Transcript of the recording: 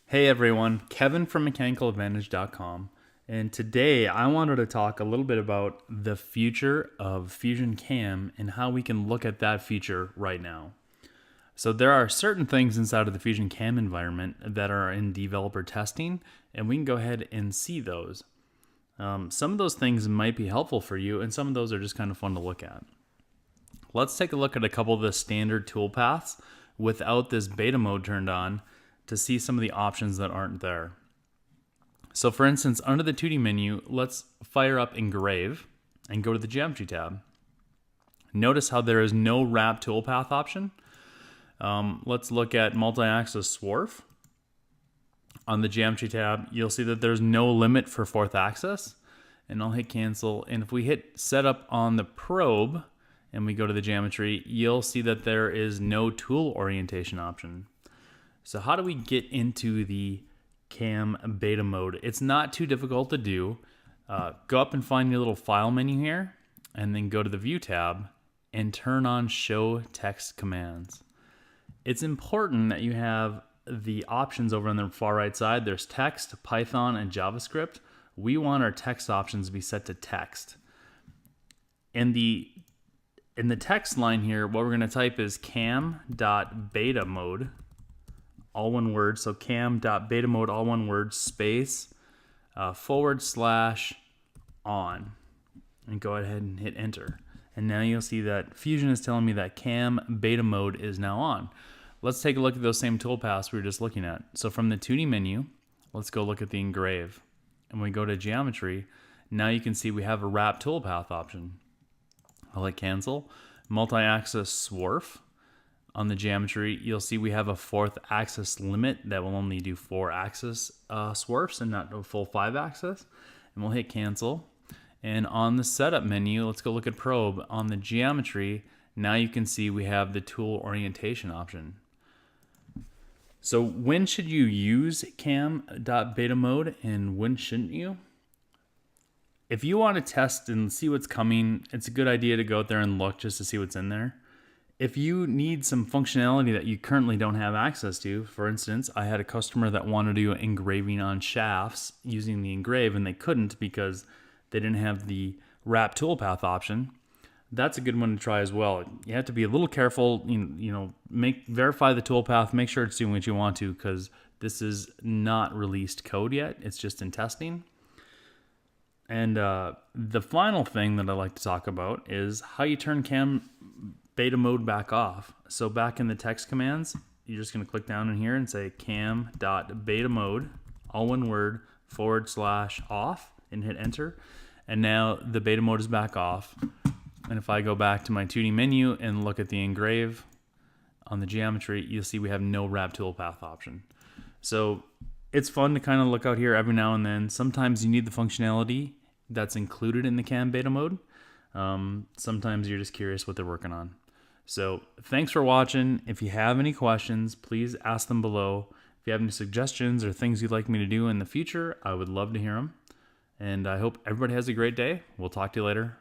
Hey everyone, Kevin from MechanicalAdvantage.com, and today I wanted to talk a little bit about the future of Fusion Cam and how we can look at that feature right now. So there are certain things inside of the Fusion Cam environment that are in developer testing, and we can go ahead and see those. Some of those things might be helpful for you, and some of those are just kind of fun to look at. Let's take a look at a couple of the standard toolpaths without this beta mode turned on to see some of the options that aren't there. So for instance, under the 2D menu, let's fire up Engrave and go to the Geometry tab. Notice how there is no Wrap Toolpath option. Let's look at Multi-Axis Swarf. On the Geometry tab, you'll see that there's no limit for fourth axis. And I'll hit Cancel. And if we hit Setup on the probe and we go to the Geometry, you'll see that there is no tool orientation option. So how do we get into the cam beta mode? It's not too difficult to do. Go up and find your little file menu here, and then go to the View tab and turn on Show Text Commands. It's important that you have the options over on the far right side. There's text, Python, and JavaScript. We want our text options to be set to text. In the text line here, what we're going to type is cam.beta mode. All one word, so cam.beta mode, all one word, space, /on, and go ahead and hit enter. And now you'll see that Fusion is telling me that cam beta mode is now on. Let's take a look at those same toolpaths we were just looking at. So from the 2D menu, let's go look at the Engrave. And when we go to Geometry, now you can see we have a Wrap Toolpath option. I'll hit Cancel. Multi-Axis Swarf. On the Geometry, you'll see we have a fourth axis limit that will only do 4 axis swarfs and not a full 5 axis. And we'll hit Cancel. And on the Setup menu, let's go look at Probe. On the Geometry, now you can see we have the tool orientation option. So when should you use cam.beta mode and when shouldn't you? If you want to test and see what's coming, it's a good idea to go out there and look just to see what's in there. If you need some functionality that you currently don't have access to, for instance, I had a customer that wanted to do engraving on shafts using the Engrave and they couldn't because they didn't have the Wrap Toolpath option. That's a good one to try as well. You have to be a little careful, verify the toolpath, make sure it's doing what you want to, because this is not released code yet. It's just in testing. And the final thing that I like to talk about is how you turn cam beta mode back off. So back in the text commands, you're just going to click down in here and say cam.beta mode, all one word, /off, and hit enter. And now the beta mode is back off. And if I go back to my 2D menu and look at the Engrave on the Geometry, you'll see we have no Wrap Toolpath option. So it's fun to kind of look out here every now and then. Sometimes you need the functionality that's included in the cam beta mode. Sometimes you're just curious what they're working on. So thanks for watching. If you have any questions, please ask them below. If you have any suggestions or things you'd like me to do in the future, I would love to hear them. And I hope everybody has a great day. We'll talk to you later.